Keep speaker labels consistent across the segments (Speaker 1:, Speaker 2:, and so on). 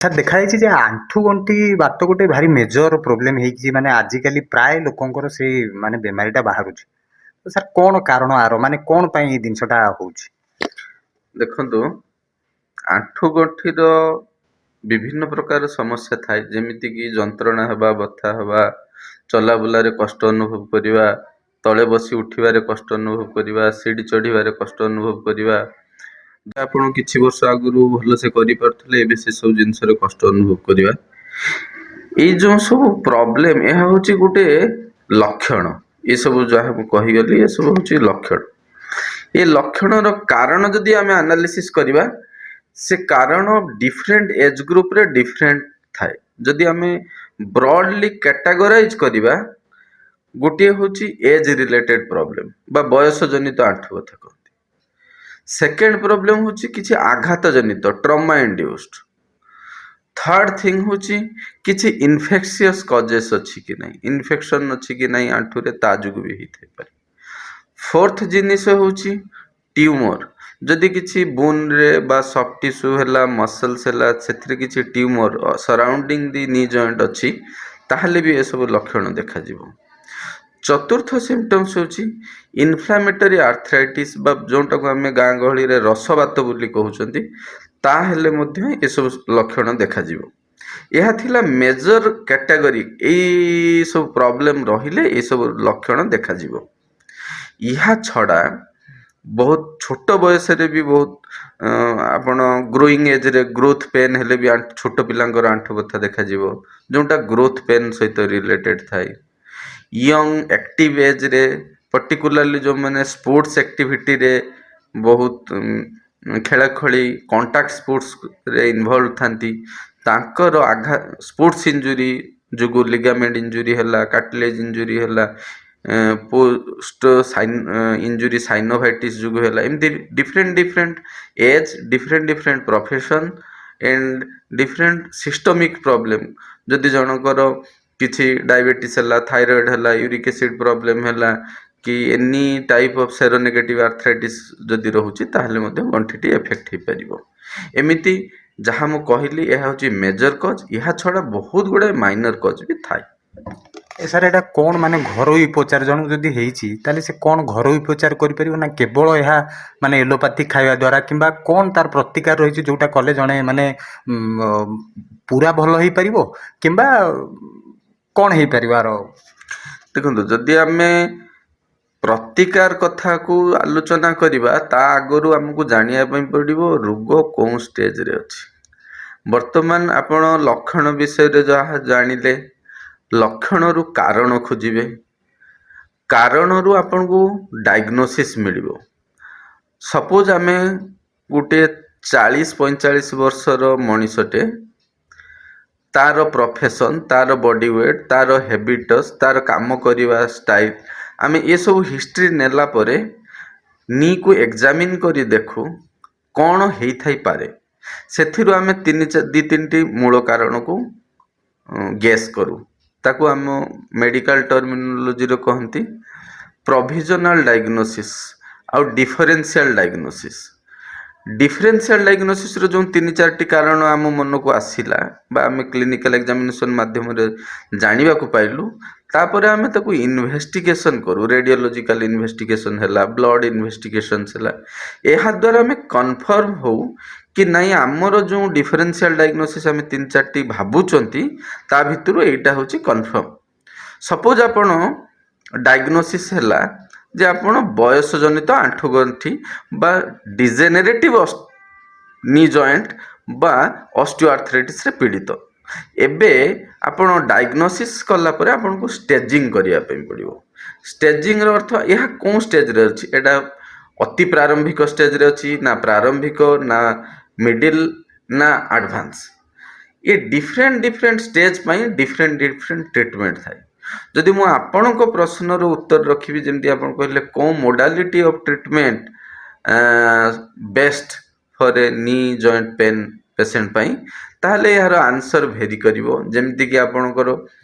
Speaker 1: Sir ଦେଖାଯାଇଛି ଯେ ଆଣ୍ଠୁ ଗଣ୍ଠି ବାତ ଗୋଟେ ଭାରି ମେଜର ପ୍ରୋବ୍ଲେମ ହେଇଛି ମାନେ ଆଜିକାଲି ପ୍ରାୟ ଲୋକଙ୍କର ସେଇ ମାନେ ବେମାରୀଟା ବାହାରୁଛି। ତ ସାର୍ କଣ କାରଣ ଆର ମାନେ କଣ ପାଇଁ ଏଇ ଜିନିଷଟା ହଉଛି?
Speaker 2: ଦେଖନ୍ତୁ, ଆଣ୍ଠୁ ଗଣ୍ଠିର ବିଭିନ୍ନ ପ୍ରକାର ସମସ୍ୟା ଥାଏ, ଯେମିତିକି ଯନ୍ତ୍ରଣା ହେବା, ବଥା ହେବା, ଚଲାବୁଲାରେ କଷ୍ଟ ଅନୁଭବ କରିବା, ତଳେ ବସି ଉଠିବାରେ କଷ୍ଟ ଅନୁଭବ କରିବା, ସିଡ଼ି ଚଢ଼ିବାରେ କଷ୍ଟ ଅନୁଭବ କରିବା। ଯାହା ଆପଣ କିଛି ବର୍ଷ ଆଗରୁ ଭଲସେ କରିପାରୁଥିଲେ, ଏବେ ସେସବୁ ଜିନିଷରେ କଷ୍ଟ ଅନୁଭବ କରିବା। ଏଇ ଯେଉଁ ସବୁ ପ୍ରୋବ୍ଲେମ, ଏହା ହେଉଛି ଗୋଟେ ଲକ୍ଷଣ। ଏସବୁ ଯାହା ମୁଁ କହିଗଲି, ଏସବୁ ହେଉଛି ଲକ୍ଷଣ। ଏ ଲକ୍ଷଣର କାରଣ ଯଦି ଆମେ ଆନାଲିସିସ୍ କରିବା, ସେ କାରଣ ଡିଫରେଣ୍ଟ ଏଜ୍ ଗ୍ରୁପରେ ଡିଫରେଣ୍ଟ ଥାଏ। ଯଦି ଆମେ ବ୍ରଡଲି କ୍ୟାଟାଗୋରାଇଜ୍ କରିବା, ଗୋଟିଏ ହେଉଛି ଏଜ୍ ରିଲେଟେଡ୍ ପ୍ରୋବ୍ଲେମ୍ ବା ବୟସ ଜନିତ ଆଣ୍ଠୁ ବଥା କହନ୍ତି। ସେକେଣ୍ଡ ପ୍ରୋବ୍ଲେମ୍ ହେଉଛି କିଛି ଆଘାତ ଜନିତ, ଟ୍ରମା ଇଣ୍ଡ୍ୟୁସ୍ଡ। ଥାର୍ଡ ଥିଙ୍ଗ ହେଉଛି କିଛି ଇନଫେକ୍ସିୟସ୍ କଜେସ୍ ଅଛି କି ନାହିଁ, ଇନଫେକ୍ସନ୍ ଅଛି କି ନାହିଁ ଆଣ୍ଠୁରେ, ତା ଯୋଗୁଁ ବି ହେଇଥାଇପାରେ। ଫୋର୍ଥ ଜିନିଷ ହେଉଛି ଟ୍ୟୁମର। ଯଦି କିଛି ବୋନ୍ରେ ବା ସଫ୍ଟ ଟିସ୍ୟୁ ହେଲା, ମସଲ୍ସ ହେଲା, ସେଥିରେ କିଛି ଟ୍ୟୁମର ସରାଉଣ୍ଡିଂ ଦି ନି ଜଏଣ୍ଟ ଅଛି, ତାହେଲେ ବି ଏସବୁ ଲକ୍ଷଣ ଦେଖାଯିବ। ଚତୁର୍ଥ ସିମ୍ପଟମ୍ସ ହେଉଛି ଇନଫ୍ଲାମେଟରୀ ଆର୍ଥ୍ରାଇଟିସ୍ ବା ଯେଉଁଟାକୁ ଆମେ ଗାଁ ଗହଳିରେ ରସବାତ ବୋଲି କହୁଛନ୍ତି, ତାହେଲେ ମଧ୍ୟ ଏସବୁ ଲକ୍ଷଣ ଦେଖାଯିବ। ଏହା ଥିଲା ମେଜର କ୍ୟାଟାଗୋରୀ। ଏଇ ସବୁ ପ୍ରୋବ୍ଲେମ ରହିଲେ ଏସବୁ ଲକ୍ଷଣ ଦେଖାଯିବ। ଏହା ଛଡ଼ା ବହୁତ ଛୋଟ ବୟସରେ ବି ବହୁତ ଆପଣ ଗ୍ରୋଇଂ ଏଜ୍ରେ ଗ୍ରୋଥ୍ ପେନ୍ ହେଲେ ବି ଛୋଟ ପିଲାଙ୍କର ଆଣ୍ଠୁ ବଥା ଦେଖାଯିବ, ଯେଉଁଟା ଗ୍ରୋଥ୍ ପେନ୍ ସହିତ ରିଲେଟେଡ୍ ଥାଏ। ୟଙ୍ଗ ଆକ୍ଟିଭ୍ ଏଜ୍ରେ, ପର୍ଟିକୁଲାରଲି ଯେଉଁମାନେ ସ୍ପୋର୍ଟସ୍ ଆକ୍ଟିଭିଟିରେ ବହୁତ ଖେଳାଖେଳି କଣ୍ଟାକ୍ଟ ସ୍ପୋର୍ଟସରେ ଇନଭଲ୍ଭ ଥାନ୍ତି, ତାଙ୍କର ସ୍ପୋର୍ଟସ୍ ଇଞ୍ଜୁରି ଯୋଗୁଁ ଲିଗାମେଣ୍ଟ ଇଞ୍ଜୁରି ହେଲା, କାର୍ଟିଲେଜ୍ ଇଞ୍ଜୁରି ହେଲା, ପୋଷ୍ଟ ଇଞ୍ଜୁରି ସାଇନୋଭାଇଟିସ୍ ଯୋଗୁଁ ହେଲା, ଏମିତି different age, different profession and different systemic problem. ଯଦି ଜଣଙ୍କର କିଛି ଡାଇବେଟିସ୍ ହେଲା, ଥାଇରଏଡ୍ ହେଲା, ୟୁରିକ୍ ଏସିଡ୍ ପ୍ରୋବ୍ଲେମ୍ ହେଲା, କି ଏନି ଟାଇପ୍ ଅଫ୍ ସେରୋନେଗେଟିଭ୍ ଆର୍ଥ୍ରାଇଟିସ୍ ଯଦି ରହୁଛି, ତାହେଲେ ମଧ୍ୟ ଗଣ୍ଠିଟି ଏଫେକ୍ଟ ହେଇପାରିବ। ଏମିତି ଯାହା ମୁଁ କହିଲି, ଏହା ହେଉଛି ମେଜର କଜ୍। ଏହା ଛଡ଼ା ବହୁତ ଗୁଡ଼ାଏ ମାଇନର କଜ୍ ବି ଥାଏ।
Speaker 1: ସାର୍ ଏଇଟା କଣ ମାନେ ଘରୋଇ ଉପଚାର, ଜଣକୁ ଯଦି ହେଇଛି ତାହେଲେ ସେ କଣ ଘରୋଇ ଉପଚାର କରିପାରିବ ନା କେବଳ ଏହା ମାନେ ଏଲୋପାଥି ଖାଇବା ଦ୍ୱାରା, କିମ୍ବା କଣ ତାର ପ୍ରତିକାର ରହିଛି ଯୋଉଟା କଲେ ଜଣେ ମାନେ ପୁରା ଭଲ ହେଇପାରିବ, କିମ୍ବା କଣ ହେଇପାରିବ ଆର?
Speaker 2: ଦେଖନ୍ତୁ, ଯଦି ଆମେ ପ୍ରତିକାର କଥାକୁ ଆଲୋଚନା କରିବା, ତା ଆଗରୁ ଆମକୁ ଜାଣିବା ପାଇଁ ପଡ଼ିବ ରୋଗ କେଉଁ ଷ୍ଟେଜରେ ଅଛି। ବର୍ତ୍ତମାନ ଆପଣ ଲକ୍ଷଣ ବିଷୟରେ ଯାହା ଜାଣିଲେ, ଲକ୍ଷଣରୁ କାରଣ ଖୋଜିବେ, କାରଣରୁ ଆପଣଙ୍କୁ ଡାଇଗ୍ନୋସିସ୍ ମିଳିବ। ସପୋଜ ଆମେ ଗୋଟିଏ 40-45 ବର୍ଷର ମଣିଷଟେ, ତାର ପ୍ରଫେସନ୍, ତାର ବଡି ୱେଟ୍, ତାର ହେବିଟସ୍, ତାର କାମ କରିବା ଷ୍ଟାଇଲ, ଆମେ ଏସବୁ ହିଷ୍ଟ୍ରି ନେଲା ପରେ ନିକୁ ଏକ୍ଜାମିନ୍ କରି ଦେଖୁ କ'ଣ ହେଇଥାଇପାରେ। ସେଥିରୁ ଆମେ 2-3ଟି ମୂଳ କାରଣକୁ ଗେସ୍ କରୁ। ତାକୁ ଆମ ମେଡ଼ିକାଲ ଟର୍ମିନୋଲୋଜିରେ କହନ୍ତି ପ୍ରୋଭିଜନାଲ ଡାଇଗ୍ନୋସିସ୍ ଆଉ ଡିଫରେନ୍ସିଆଲ ଡାଇଗ୍ନୋସିସ୍। ଡିଫରେନ୍ସିଆଲ ଡାଇଗ୍ନୋସିସ୍ର ଯେଉଁ 3-4ଟି କାରଣ ଆମ ମନକୁ ଆସିଲା ବା ଆମେ କ୍ଲିନିକାଲ ଏକ୍ଜାମିନେସନ୍ ମାଧ୍ୟମରେ ଜାଣିବାକୁ ପାଇଲୁ, ତାପରେ ଆମେ ତାକୁ ଇନଭେଷ୍ଟିଗେସନ୍ କରୁ। ରେଡ଼ିଓଲୋଜିକାଲ ଇନଭେଷ୍ଟିଗେସନ୍ ହେଲା, ବ୍ଲଡ଼ ଇନଭେଷ୍ଟିଗେସନ୍ସ ହେଲା। ଏହାଦ୍ୱାରା ଆମେ କନଫର୍ମ ହଉ କି ନାଇଁ ଆମର ଯେଉଁ ଡିଫରେନ୍ସିଆଲ ଡାଇଗ୍ନୋସିସ୍ ଆମେ 3-4ଟି ଭାବୁଛନ୍ତି, ତା ଭିତରୁ ଏଇଟା ହେଉଛି କନଫର୍ମ। ସପୋଜ ଆପଣ ଡାଇଗ୍ନୋସିସ୍ ହେଲା ଯେ ଆପଣ ବୟସ ଜନିତ ଆଣ୍ଠୁଗଣ୍ଠି ବା ଡିଜେନେରେଟିଭ୍ ନି ଜଏଣ୍ଟ ବା ଅଷ୍ଟିଓଆର୍ଥ୍ରାଇଟିସରେ ପୀଡ଼ିତ। ଏବେ ଆପଣ ଡାଇଗ୍ନୋସିସ୍ କଲା ପରେ ଆପଣଙ୍କୁ ଷ୍ଟେଜିଂ କରିବା ପାଇଁ ପଡ଼ିବ। ଷ୍ଟେଜିଂର ଅର୍ଥ ଏହା କେଉଁ ଷ୍ଟେଜରେ ଅଛି, ଏଇଟା ଅତି ପ୍ରାରମ୍ଭିକ ଷ୍ଟେଜରେ ଅଛି ନା ପ୍ରାରମ୍ଭିକ, ନା ମିଡିଲ୍, ନା ଆଡ଼ଭାନ୍ସ। ଏ ଡିଫରେଣ୍ଟ ଷ୍ଟେଜ୍ ପାଇଁ ଡିଫରେଣ୍ଟ ଟ୍ରିଟମେଣ୍ଟ ଥାଏ। ଯଦି ମୁଁ ଆପଣଙ୍କ ପ୍ରଶ୍ନର ଉତ୍ତର ରଖିବି, ଯେମିତି ଆପଣ କହିଲେ କେଉଁ modality of treatment best for a ନି ଜଏଣ୍ଟ ପେନ୍ ପେସେଣ୍ଟ ପାଇଁ, ତାହେଲେ ଏହାର ଆନ୍ସର ଭେରି କରିବ। ଯେମିତିକି ଆପଣଙ୍କର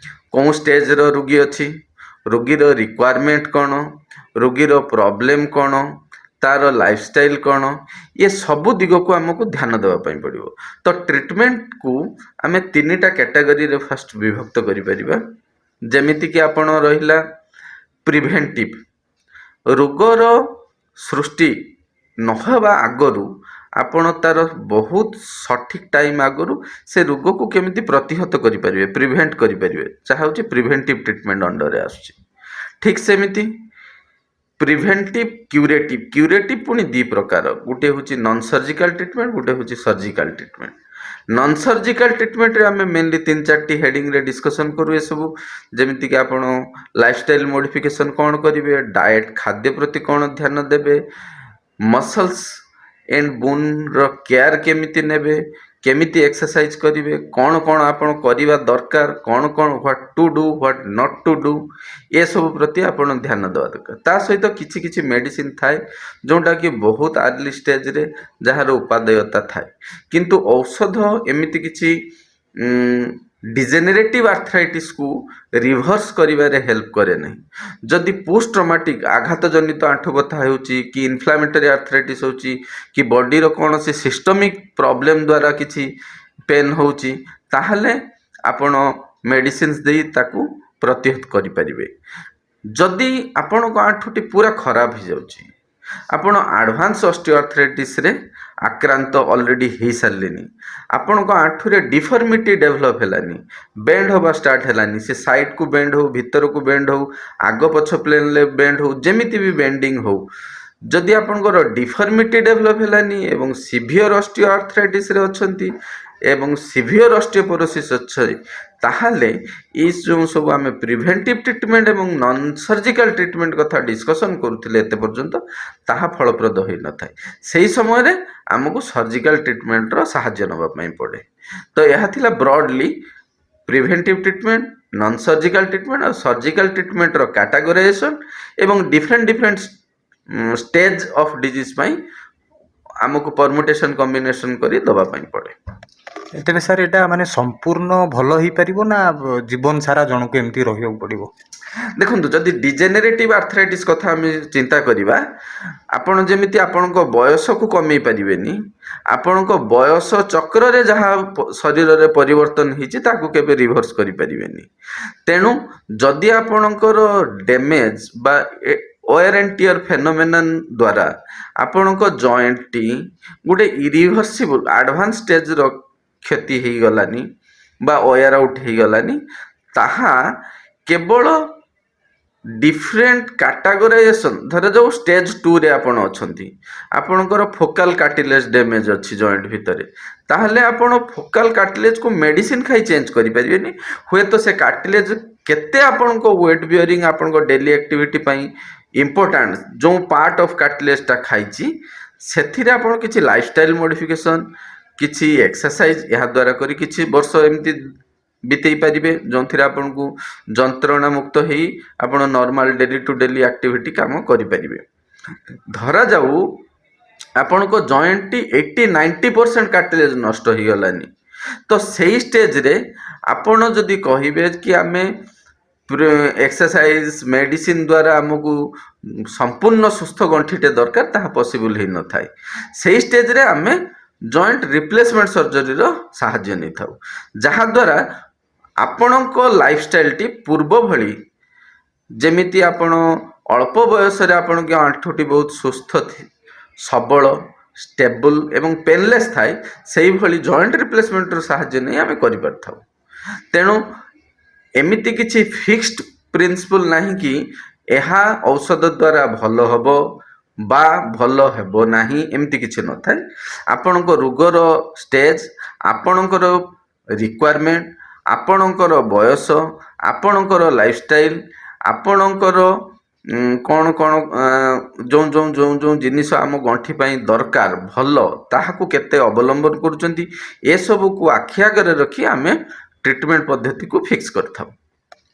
Speaker 2: କେଉଁ ଷ୍ଟେଜର ରୋଗୀ ଅଛି, ରୋଗୀର ରିକ୍ୱାରମେଣ୍ଟ କ'ଣ, ରୋଗୀର ପ୍ରୋବ୍ଲେମ୍ କ'ଣ, ତାର ଲାଇଫଷ୍ଟାଇଲ କ'ଣ, ଏ ସବୁ ଦିଗକୁ ଆମକୁ ଧ୍ୟାନ ଦେବା ପାଇଁ ପଡ଼ିବ। ତ ଟ୍ରିଟମେଣ୍ଟକୁ ଆମେ 3ଟା କ୍ୟାଟାଗୋରୀରେ ଫାଷ୍ଟ ବିଭକ୍ତ କରିପାରିବା। ଯେମିତିକି ଆପଣ ରହିଲା ପ୍ରିଭେଣ୍ଟିଭ, ରୋଗର ସୃଷ୍ଟି ନହେବା ଆଗରୁ ଆପଣ ତାର ବହୁତ ସଠିକ୍ ଟାଇମ୍ ଆଗରୁ ସେ ରୋଗକୁ କେମିତି ପ୍ରତିହତ କରିପାରିବେ, ପ୍ରିଭେଣ୍ଟ କରିପାରିବେ, ଯାହା ହେଉଛି ପ୍ରିଭେଣ୍ଟିଭ ଟ୍ରିଟମେଣ୍ଟ ଅଣ୍ଡରରେ ଆସୁଛି। ଠିକ୍ ସେମିତି ପ୍ରିଭେଣ୍ଟିଭ କ୍ୟୁରେଟିଭ, କ୍ୟୁରେଟିଭ ପୁଣି 2 ପ୍ରକାର, ଗୋଟେ ହେଉଛି ନନ୍ ସର୍ଜିକାଲ ଟ୍ରିଟମେଣ୍ଟ, ଗୋଟେ ହେଉଛି ସର୍ଜିକାଲ ଟ୍ରିଟମେଣ୍ଟ। ନନ୍ ସର୍ଜିକାଲ ଟ୍ରିଟମେଣ୍ଟରେ ଆମେ ମେନଲି 3-4ଟି ହେଡିଂରେ ଡିସ୍କସନ୍ କରୁ ଏସବୁ। ଯେମିତିକି ଆପଣ ଲାଇଫଷ୍ଟାଇଲ ମୋଡିଫିକେସନ୍ କ'ଣ କରିବେ, ଡାଏଟ୍ ଖାଦ୍ୟ ପ୍ରତି କ'ଣ ଧ୍ୟାନ ଦେବେ, ମସଲ୍ସ ଏଣ୍ଡ ବୋନ୍ର କେୟାର କେମିତି ନେବେ, କେମିତି ଏକ୍ସରସାଇଜ କରିବେ, କ'ଣ କ'ଣ ଆପଣ କରିବା ଦରକାର, କ'ଣ କ'ଣ what to do what not to do, ଏସବୁ ପ୍ରତି ଆପଣ ଧ୍ୟାନ ଦେବା ଦରକାର। ତା ସହିତ କିଛି କିଛି ମେଡ଼ିସିନ୍ ଥାଏ ଯେଉଁଟାକି ବହୁତ ଆର୍ଲି ଷ୍ଟେଜରେ ଯାହାର ଉପାଦେୟତା ଥାଏ, କିନ୍ତୁ ଔଷଧ ଏମିତି କିଛି ଡିଜେନେରେଟିଭ୍ ଆର୍ଥ୍ରାଇଟିସ୍କୁ ରିଭର୍ସ କରିବାରେ ହେଲ୍ପ କରେ ନାହିଁ। ଯଦି ପୋଷ୍ଟ ଟ୍ରମାଟିକ୍ ଆଘାତଜନିତ ଆଣ୍ଠୁ ବଥା ହେଉଛି କି ଇନଫ୍ଲାମେଟରୀ ଆର୍ଥ୍ରାଇଟିସ୍ ହେଉଛି କି ବଡ଼ିର କୌଣସି ସିଷ୍ଟମିକ୍ ପ୍ରୋବ୍ଲେମ୍ ଦ୍ୱାରା କିଛି ପେନ୍ ହେଉଛି, ତାହେଲେ ଆପଣ ମେଡ଼ିସିନ୍ସ ଦେଇ ତାକୁ ପ୍ରତିହତ କରିପାରିବେ। ଯଦି ଆପଣଙ୍କ ଆଣ୍ଠୁଟି ପୁରା ଖରାପ ହେଇଯାଉଛି, ଆପଣ ଆଡ଼ଭାନ୍ସ ଅଷ୍ଟିଓଆର୍ଥ୍ରାଇଟିସ୍ରେ ଆକ୍ରାନ୍ତ ଅଲରେଡ଼ି ହେଇସାରିଲେଣି, ଆପଣଙ୍କ ଆଣ୍ଠୁରେ ଡିଫର୍ମିଟି ଡେଭଲପ୍ ହେଲାନି, ବେଣ୍ଡ ହେବା ଷ୍ଟାର୍ଟ ହେଲାନି, ସେ ସାଇଡ଼କୁ ବେଣ୍ଡ ହେଉ, ଭିତରକୁ ବେଣ୍ଡ ହେଉ, ଆଗ ପଛ ପ୍ଲେନ୍ରେ ବେଣ୍ଡ ହେଉ, ଯେମିତି ବି ବେଣ୍ଡିଙ୍ଗ ହେଉ, ଯଦି ଆପଣଙ୍କର ଡିଫର୍ମିଟି ଡେଭଲପ୍ ହେଲାନି ଏବଂ ସିଭିୟର ଅଷ୍ଟିଓଆର୍ଥ୍ରାଇଟିସ୍ରେ ଅଛନ୍ତି ଏବଂ ସିଭିୟର ଅଷ୍ଟିଓପୋରୋସିସ୍ ଅଛି, ତାହେଲେ ଏଇ ଯେଉଁ ସବୁ ଆମେ ପ୍ରିଭେଣ୍ଟିଭ୍ ଟ୍ରିଟମେଣ୍ଟ ଏବଂ ନନ୍ ସର୍ଜିକାଲ ଟ୍ରିଟମେଣ୍ଟ କଥା ଡିସ୍କସନ୍ କରୁଥିଲେ ଏତେ ପର୍ଯ୍ୟନ୍ତ, ତାହା ଫଳପ୍ରଦ ହୋଇନଥାଏ। ସେହି ସମୟରେ ଆମକୁ ସର୍ଜିକାଲ ଟ୍ରିଟମେଣ୍ଟର ସାହାଯ୍ୟ ନେବା ପାଇଁ ପଡ଼େ। ତ ଏହା ଥିଲା broadly preventive treatment, non surgical treatment ଆଉ ସର୍ଜିକାଲ ଟ୍ରିଟମେଣ୍ଟର କାଟାଗୋରାଇଜେସନ୍ ଏବଂ ଡିଫରେଣ୍ଟ ଷ୍ଟେଜ୍ ଅଫ୍ ଡିଜିଜ୍ ପାଇଁ ଆମକୁ ପରମୁଟେସନ୍ କମ୍ବିନେସନ୍ କରି ଦେବା ପାଇଁ ପଡ଼େ।
Speaker 1: ତେବେ ସାର୍ ଏଇଟା ମାନେ ସମ୍ପୂର୍ଣ୍ଣ ଭଲ ହେଇପାରିବ ନା ଜୀବନ ସାରା ଜଣକୁ ଏମିତି ରହିବାକୁ ପଡ଼ିବ?
Speaker 2: ଦେଖନ୍ତୁ, ଯଦି ଡିଜେନେରେଟିଭ୍ ଆର୍ଥ୍ରାଇଟିସ୍ କଥା ଆମେ ଚିନ୍ତା କରିବା, ଆପଣ ଯେମିତି ଆପଣଙ୍କ ବୟସକୁ କମେଇ ପାରିବେନି, ଆପଣଙ୍କ ବୟସ ଚକ୍ରରେ ଯାହା ଶରୀରରେ ପରିବର୍ତ୍ତନ ହେଇଛି ତାକୁ କେବେ ରିଭର୍ସ କରିପାରିବେନି। ତେଣୁ ଯଦି ଆପଣଙ୍କର ଡ୍ୟାମେଜ୍ ବା ୱେୟାର ଆଣ୍ଡ ଟିୟର ଫେନୋମେନନ୍ ଦ୍ୱାରା ଆପଣଙ୍କ ଜଏଣ୍ଟଟି ଗୋଟେ ଇରିଭର୍ସିବଲ୍ ଆଡ଼ଭାନ୍ସ ଷ୍ଟେଜ୍ର କ୍ଷତି ହେଇଗଲାନି ବା ୱେୟାର ଆଉଟ୍ ହେଇଗଲାନି, ତାହା କେବଳ ଡିଫରେଣ୍ଟ କାଟାଗୋରାଇଜେସନ୍, ଧରାଯାଉ ଷ୍ଟେଜ୍ 2ରେ ଆପଣ ଅଛନ୍ତି, ଆପଣଙ୍କର ଫୋକାଲ କାର୍ଟିଲେଜ୍ ଡ୍ୟାମେଜ୍ ଅଛି ଜଏଣ୍ଟ ଭିତରେ, ତାହେଲେ ଆପଣ ଫୋକାଲ କାର୍ଟିଲେଜକୁ ମେଡ଼ିସିନ୍ ଖାଇ ଚେଞ୍ଜ କରିପାରିବେନି। ହୁଏତ ସେ କାର୍ଟିଲେଜ୍ କେତେ ଆପଣଙ୍କ ୱେଟ୍ ବିୟରିଂ ଆପଣଙ୍କ ଡେଲି ଆକ୍ଟିଭିଟି ପାଇଁ ଇମ୍ପୋର୍ଟାଣ୍ଟ, ଯେଉଁ ପାର୍ଟ ଅଫ୍ କାର୍ଟିଲେଜଟା ଖାଇଛି, ସେଥିରେ ଆପଣ କିଛି ଲାଇଫଷ୍ଟାଇଲ ମୋଡିଫିକେସନ୍, କିଛି ଏକ୍ସରସାଇଜ ଏହାଦ୍ୱାରା କରି କିଛି ବର୍ଷ ଏମିତି ବିତେଇ ପାରିବେ ଯେଉଁଥିରେ ଆପଣଙ୍କୁ ଯନ୍ତ୍ରଣା ମୁକ୍ତ ହେଇ ଆପଣ normal daily to daily activity କାମ କରିପାରିବେ। ଧରାଯାଉ ଆପଣଙ୍କ ଜଏଣ୍ଟଟି 80-90% କାର୍ଟିଲେଜ ନଷ୍ଟ ହେଇଗଲାନି, ତ ସେଇ ଷ୍ଟେଜରେ ଆପଣ ଯଦି କହିବେ କି ଆମେ ଏକ୍ସରସାଇଜ ମେଡ଼ିସିନ ଦ୍ୱାରା ଆମକୁ ସମ୍ପୂର୍ଣ୍ଣ ସୁସ୍ଥ ଗଣ୍ଠିଟେ ଦରକାର, ତାହା ପସିବୁଲ ହେଇନଥାଏ। ସେଇ ଷ୍ଟେଜରେ ଆମେ ଜଏଣ୍ଟ ରିପ୍ଲେସମେଣ୍ଟ ସର୍ଜରୀର ସାହାଯ୍ୟ ନେଇଥାଉ, ଯାହାଦ୍ୱାରା ଆପଣଙ୍କ ଲାଇଫଷ୍ଟାଇଲଟି ପୂର୍ବ ଭଳି, ଯେମିତି ଆପଣ ଅଳ୍ପ ବୟସରେ ଆପଣଙ୍କ ଆଣ୍ଠୁଟି ବହୁତ ସୁସ୍ଥ ସବଳ ଷ୍ଟେବୁଲ ଏବଂ ପେନଲେସ୍ ଥାଏ, ସେଇଭଳି ଜଏଣ୍ଟ ରିପ୍ଲେସମେଣ୍ଟର ସାହାଯ୍ୟ ନେଇ ଆମେ କରିପାରିଥାଉ। ତେଣୁ ଏମିତି କିଛି ଫିକ୍ସଡ ପ୍ରିନ୍ସିପଲ୍ ନାହିଁ କି ଏହା ଔଷଧ ଦ୍ୱାରା ଭଲ ହେବ ବା ଭଲ ହେବ ନାହିଁ, ଏମିତି କିଛି ନଥାଏ। ଆପଣଙ୍କ ରୋଗର ଷ୍ଟେଜ୍, ଆପଣଙ୍କର ରିକ୍ୱାରମେଣ୍ଟ, ଆପଣଙ୍କର ବୟସ, ଆପଣଙ୍କର ଲାଇଫଷ୍ଟାଇଲ, ଆପଣଙ୍କର କ'ଣ କ'ଣ ଯେଉଁ ଜିନିଷ ଆମ ଗଣ୍ଠି ପାଇଁ ଦରକାର ଭଲ, ତାହାକୁ କେତେ ଅବଲମ୍ବନ କରୁଛନ୍ତି, ଏସବୁକୁ ଆଖି ଆଗରେ ରଖି ଆମେ ଟ୍ରିଟମେଣ୍ଟ ପଦ୍ଧତିକୁ ଫିକ୍ସ କରିଥାଉ।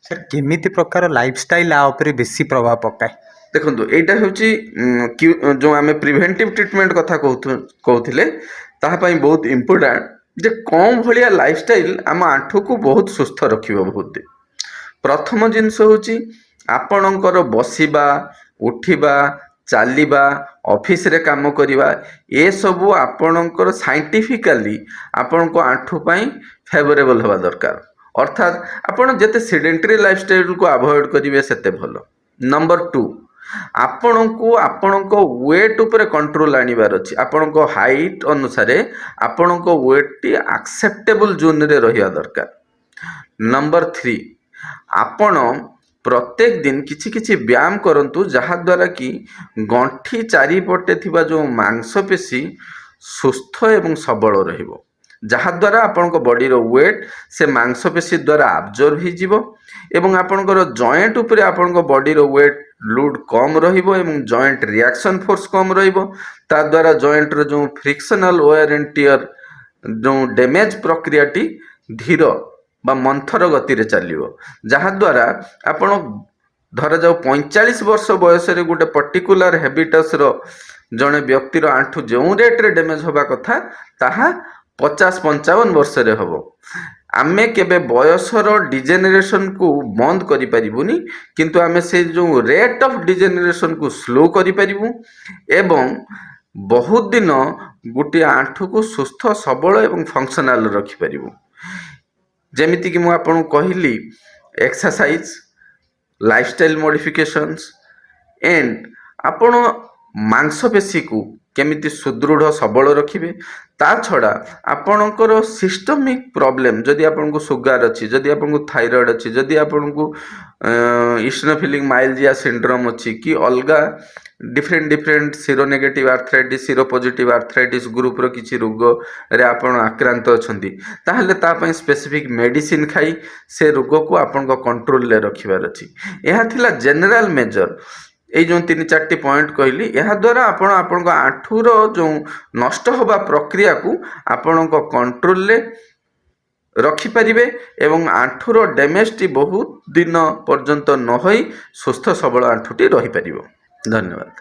Speaker 1: ସାର୍ କେମିତି ପ୍ରକାର ଲାଇଫଷ୍ଟାଇଲ ଆ ଉପରେ ବେଶୀ ପ୍ରଭାବ ପକାଏ?
Speaker 2: ଦେଖନ୍ତୁ, ଏଇଟା ହେଉଛି ଯେଉଁ ଆମେ ପ୍ରିଭେଣ୍ଟିଭ୍ ଟ୍ରିଟମେଣ୍ଟ କଥା କହୁଥିଲେ, ତାହା ପାଇଁ ବହୁତ ଇମ୍ପୋର୍ଟାଣ୍ଟ ଯେ କ'ଣ ଭଳିଆ ଲାଇଫଷ୍ଟାଇଲ ଆମ ଆଣ୍ଠୁକୁ ବହୁତ ସୁସ୍ଥ ରଖିବ। ବହୁତ ପ୍ରଥମ ଜିନିଷ ହେଉଛି ଆପଣଙ୍କର ବସିବା, ଉଠିବା, ଚାଲିବା, ଅଫିସରେ କାମ କରିବା, ଏସବୁ ଆପଣଙ୍କର ସାଇଣ୍ଟିଫିକାଲି ଆପଣଙ୍କ ଆଣ୍ଠୁ ପାଇଁ ଫେଭରେବଲ୍ ହେବା ଦରକାର। ଅର୍ଥାତ୍ ଆପଣ ଯେତେ ସେଡେଣ୍ଟାରୀ ଲାଇଫଷ୍ଟାଇଲକୁ ଆଭଏଡ୍ କରିବେ ସେତେ ଭଲ। ନମ୍ବର 2, ଆପଣଙ୍କୁ ଆପଣଙ୍କ ୱେଟ୍ ଉପରେ କଣ୍ଟ୍ରୋଲ ଆଣିବାର ଅଛି। ଆପଣଙ୍କ ହାଇଟ୍ ଅନୁସାରେ ଆପଣଙ୍କ ୱେଟ୍ଟି ଆକ୍ସେପ୍ଟେବୁଲ୍ ଜୋନ୍ରେ ରହିବା ଦରକାର। ନମ୍ବର 3, ଆପଣ ପ୍ରତ୍ୟେକ ଦିନ କିଛି କିଛି ବ୍ୟାୟାମ କରନ୍ତୁ, ଯାହାଦ୍ୱାରା କି ଗଣ୍ଠି ଚାରିପଟେ ଥିବା ଯେଉଁ ମାଂସପେଶୀ ସୁସ୍ଥ ଏବଂ ସବଳ ରହିବ, ଯାହାଦ୍ୱାରା ଆପଣଙ୍କ ବଡ଼ିର ୱେଟ୍ ସେ ମାଂସପେଶୀ ଦ୍ୱାରା ଆବଜର୍ଭ ହେଇଯିବ ଏବଂ ଆପଣଙ୍କର ଜଏଣ୍ଟ ଉପରେ ଆପଣଙ୍କ ବଡ଼ିର ୱେଟ୍ ଲୋଡ୍ କମ୍ ରହିବ ଏବଂ ଜଏଣ୍ଟ ରିଆକ୍ସନ୍ ଫୋର୍ସ କମ୍ ରହିବ। ତା ଦ୍ୱାରା ଜଏଣ୍ଟର ଯେଉଁ ଫ୍ରିକ୍ସନାଲ ୱେୟାର ଆଣ୍ଡ ଟିୟର ଯେଉଁ ଡ୍ୟାମେଜ ପ୍ରକ୍ରିୟାଟି ଧୀର ବା ମନ୍ଥର ଗତିରେ ଚାଲିବ, ଯାହାଦ୍ୱାରା ଆପଣ ଧରାଯାଉ 45 ବର୍ଷ ବୟସରେ ଗୋଟେ ପର୍ଟିକୁଲାର ହେବିଟସର ଜଣେ ବ୍ୟକ୍ତିର ଆଣ୍ଠୁ ଯେଉଁ ରେଟ୍ରେ ଡ୍ୟାମେଜ ହେବା କଥା ତାହା 50-55 ବର୍ଷରେ ହେବ। ଆମେ କେବେ ବୟସର ଡିଜେନେରେସନକୁ ବନ୍ଦ କରିପାରିବୁନି, କିନ୍ତୁ ଆମେ ସେ ଯେଉଁ ରେଟ୍ ଅଫ୍ ଡିଜେନେରେସନକୁ ସ୍ଲୋ କରିପାରିବୁ ଏବଂ ବହୁତ ଦିନ ଗୋଟିଏ ଆଣ୍ଠୁକୁ ସୁସ୍ଥ ସବଳ ଏବଂ ଫଙ୍କସନାଲ ରଖିପାରିବୁ। ଯେମିତିକି ମୁଁ ଆପଣଙ୍କୁ କହିଲି, ଏକ୍ସରସାଇଜ, ଲାଇଫଷ୍ଟାଇଲ ମଡିଫିକେସନ୍ସ ଏଣ୍ଡ ଆପଣ ମାଂସପେଶୀକୁ କେମିତି ସୁଦୃଢ଼ ସବଳ ରଖିବେ। ତା ଛଡ଼ା ଆପଣଙ୍କର ସିଷ୍ଟମିକ୍ ପ୍ରୋବ୍ଲେମ୍, ଯଦି ଆପଣଙ୍କୁ ସୁଗାର ଅଛି, ଯଦି ଆପଣଙ୍କୁ ଥାଇରଏଡ଼ ଅଛି, ଯଦି ଆପଣଙ୍କୁ ଇସନୋଫିଲିକ୍ ମାଇଲ୍ଜିଆ ସିଣ୍ଡ୍ରୋମ୍ ଅଛି କି ଅଲଗା different sero negative arthritis, sero positive arthritis ଗ୍ରୁପର କିଛି ରୋଗରେ ଆପଣ ଆକ୍ରାନ୍ତ ଅଛନ୍ତି, ତାହେଲେ ତା ପାଇଁ ସ୍ପେସିଫିକ୍ ମେଡ଼ିସିନ ଖାଇ ସେ ରୋଗକୁ ଆପଣଙ୍କ କଣ୍ଟ୍ରୋଲରେ ରଖିବାର ଅଛି। ଏହା ଥିଲା ଜେନେରାଲ ମେଜର। ଏଇ ଯେଉଁ 3-4ଟି ପଏଣ୍ଟ କହିଲି, ଏହାଦ୍ୱାରା ଆପଣ ଆପଣଙ୍କ ଆଣ୍ଠୁର ଯେଉଁ ନଷ୍ଟ ହେବା ପ୍ରକ୍ରିୟାକୁ ଆପଣଙ୍କ କଣ୍ଟ୍ରୋଲରେ ରଖିପାରିବେ ଏବଂ ଆଣ୍ଠୁର ଡ୍ୟାମେଜଟି ବହୁତ ଦିନ ପର୍ଯ୍ୟନ୍ତ ନ ହୋଇ ସୁସ୍ଥ ସବଳ ଆଣ୍ଠୁଟି ରହିପାରିବ। ଧନ୍ୟବାଦ।